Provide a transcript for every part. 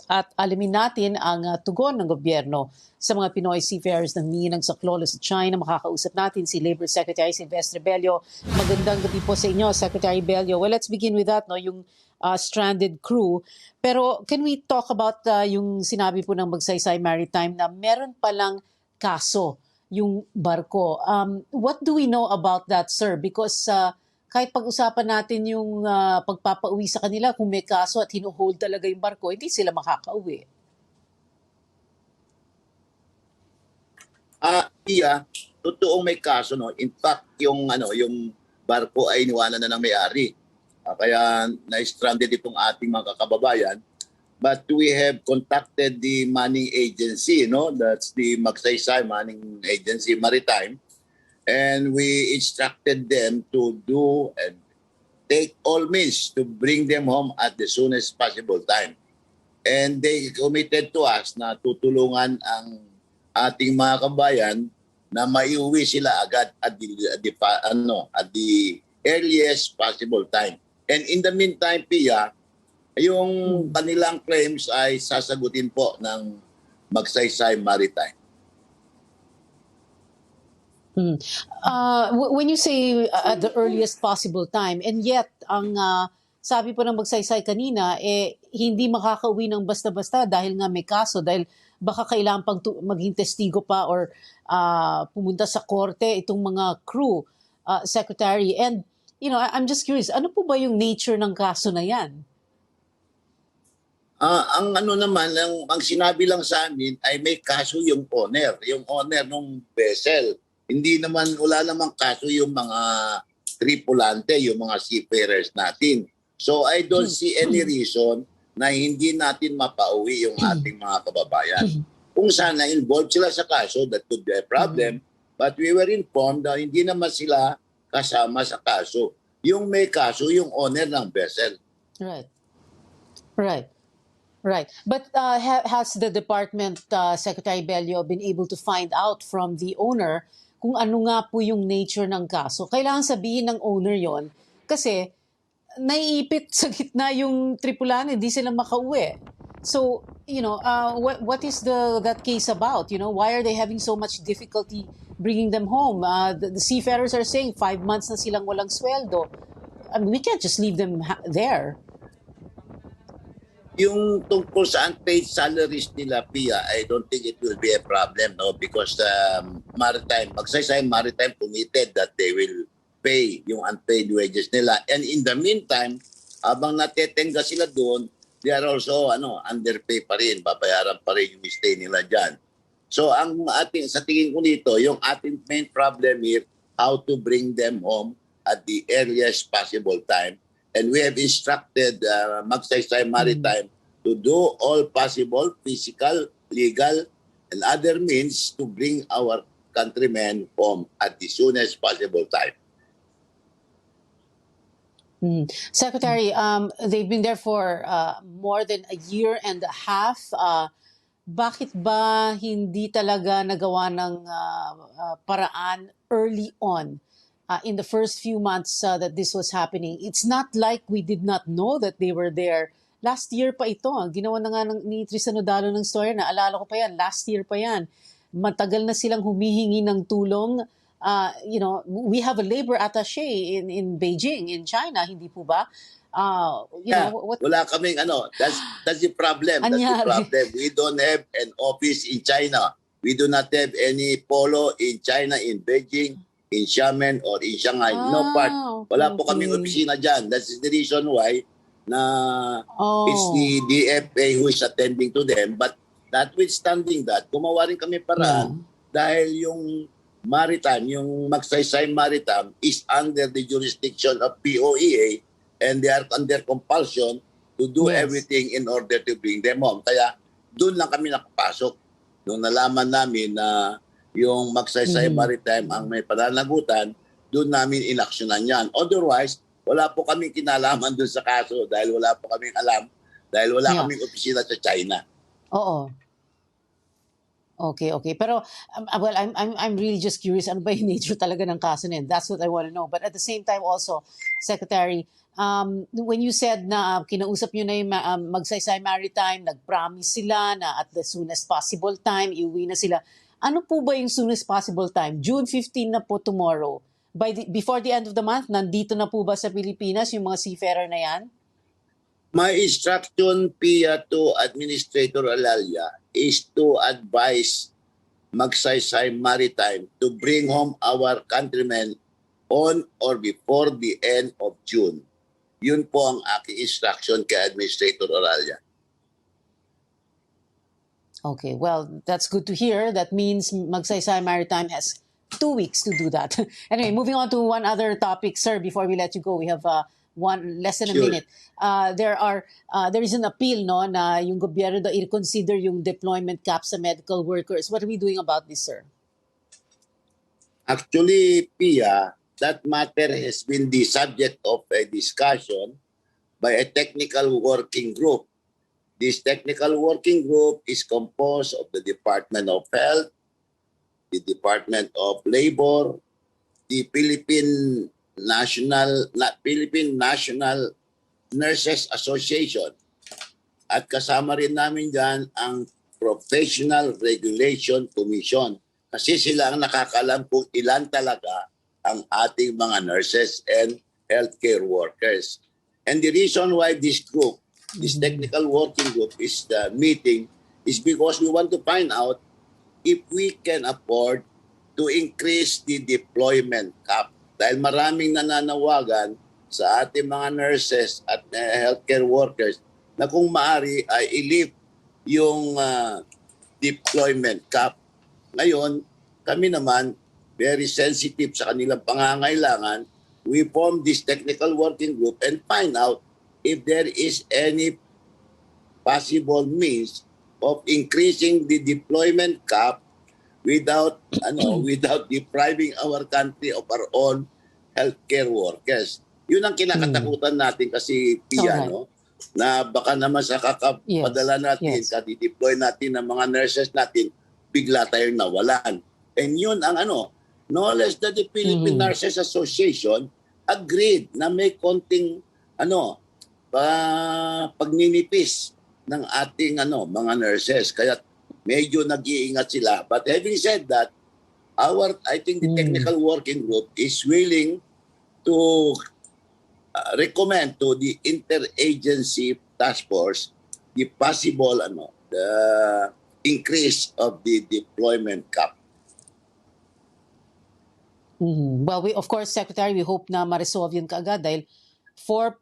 At alamin natin ang tugon ng gobyerno sa mga Pinoy seafarers na humihinang sa Clolo sa China. Makakausap natin si Labor Secretary Silvestre Bello. Magandang gabi po sa inyo, Secretary Bello. Well, let's begin with that, no, yung stranded crew. Pero can we talk about yung sinabi po ng Magsaysay Maritime na meron palang kaso yung barko. What do we know about that, sir? Because kahit pag-usapan natin yung pagpapauwi sa kanila, kung may kaso at hinuhold talaga yung barko, hindi sila makakauwi. Iya, totoong may kaso, no. In fact, yung barko ay iniwanan na ng may-ari. Kaya na-stranded itong ating mga kababayan. But we have contacted the manning agency, no? That's the Magsaysay Manning Agency Maritime. And we instructed them to do and take all means to bring them home at the soonest possible time. And they committed to us na tutulungan ang ating mga kabayan na maiuwi sila agad at the earliest possible time. And in the meantime, Pia, yung kanilang claims ay sasagutin po ng Magsaysay Maritime. When you say at the earliest possible time, and yet ang sabi po ng Magsaysay kanina, hindi makakauwi ng basta-basta dahil nga may kaso, dahil baka kailangan pang maging testigo pa or pumunta sa korte itong mga crew, Secretary. And, you know, I'm just curious, ano po ba yung nature ng kaso na yan? Ang ang sinabi lang sa amin ay may kaso yung owner ng vessel. Hindi naman, wala namang kaso yung mga tripulante, yung mga seafarers natin. So I don't see any reason na hindi natin mapauwi yung ating mga kababayan. Kung sana involved sila sa kaso, that could be a problem. But we were informed na hindi naman sila kasama sa kaso. Yung may kaso, yung owner ng vessel. Right. But has the department, Secretary Bello, been able to find out from the owner kung ano nga po yung nature ng kaso? Kailangan sabihin ng owner yon kasi naiipit sa gitna yung tripulante, hindi sila makauwi. So, you know, what is that case about? You know, why are they having so much difficulty bringing them home? The seafarers are saying 5 months na silang walang sweldo. I mean, we can't just leave them there. Yung tungkol sa unpaid salaries nila, Pia, I don't think it will be a problem, no? Because Magsaysay Maritime committed that they will pay yung unpaid wages nila. And in the meantime, habang natetenga sila doon, they are also underpay pa rin, babayaran pa rin yung stay nila dyan. So sa tingin ko nito, yung ating main problem here, how to bring them home at the earliest possible time. And we have instructed Magsaysay Maritime to do all possible physical, legal, and other means to bring our countrymen home at the soonest possible time. Secretary, they've been there for more than a year and a half. Bakit ba hindi talaga nagawa ng paraan early on? In the first few months that this was happening. It's not like we did not know that they were there. Last year pa ito. Ginawa na nga ni Tristan Odalo ng story. Naalala ko pa yan. Last year pa yan. Matagal na silang humihingi ng tulong. You know, we have a labor attaché in Beijing, in China. Hindi po ba? Wala kaming That's the problem. That's the problem. We don't have an office in China. We do not have any polo in China, in Beijing, in Xiamen or in Shanghai. No part. Wala po kaming opisina dyan. That's the reason why it's the DFA who is attending to them. But notwithstanding that, gumawa rin kami paraan dahil yung maritime, yung Magsaysay Maritime is under the jurisdiction of POEA and they are under compulsion to do everything in order to bring them home. Kaya doon lang kami nakapasok. Nung nalaman namin na yung Magsaysay Maritime ang may pananagutan, doon namin inaksyonan yan. Otherwise, wala po kaming kinalaman doon sa kaso dahil wala po kaming alam, dahil wala kaming opisina sa China. Oo. Okay, okay. Pero well, I'm really just curious ano ba yung nature talaga ng kaso na yun. That's what I want to know. But at the same time also, Secretary, when you said na kinausap nyo na yung Magsaysay Maritime, nag-promise sila na at the soonest possible time, iuwi na sila. Ano po ba yung soonest possible time? June 15 na po tomorrow. Before the end of the month, nandito na po ba sa Pilipinas yung mga seafarer na yan? My instruction, Pia, to Administrator Alalia is to advise Magsaysay Maritime to bring home our countrymen on or before the end of June. Yun po ang aking instruction kay Administrator Alalia. Okay, well, that's good to hear. That means Magsaysay Maritime has 2 weeks to do that. Anyway, moving on to one other topic, sir, before we let you go. We have less than a minute. There is an appeal no na yung gobyerno daw i-consider yung deployment cap sa medical workers. What are we doing about this, sir? Actually, Pia, that matter has been the subject of a discussion by a technical working group. This technical working group is composed of the Department of Health, the Department of Labor, the Philippine National Nurses Association. At kasama rin namin dyan ang Professional Regulation Commission. Kasi sila ang nakakalam kung ilan talaga ang ating mga nurses and healthcare workers. And the reason why this group, this technical working group is meeting is because we want to find out if we can afford to increase the deployment cap. Dahil maraming nananawagan sa ating mga nurses at healthcare workers na kung maaari ay i-lift yung deployment cap. Ngayon, kami naman, very sensitive sa kanilang pangangailangan, we form this technical working group and find out if there is any possible means of increasing the deployment cap without depriving our country of our own healthcare workers. Yun ang kinakatakutan natin kasi Pia, no? Na baka naman sa kakapadala natin, kadideploy natin ng mga nurses natin, bigla tayong nawalan. And yun ang no less that the Philippine Nurses Association agreed na may konting pagninipis ng ating mga nurses. Kaya medyo nag-iingat sila. But having said that, I think the technical working group is willing to recommend to the interagency task force the possible the increase of the deployment cap. Well, of course, Secretary, we hope na ma-resolve yun kaagad dahil 4+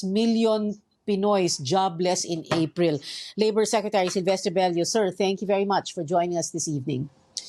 million Pinoys jobless in April. Labor Secretary Silvestre Bello, sir, thank you very much for joining us this evening.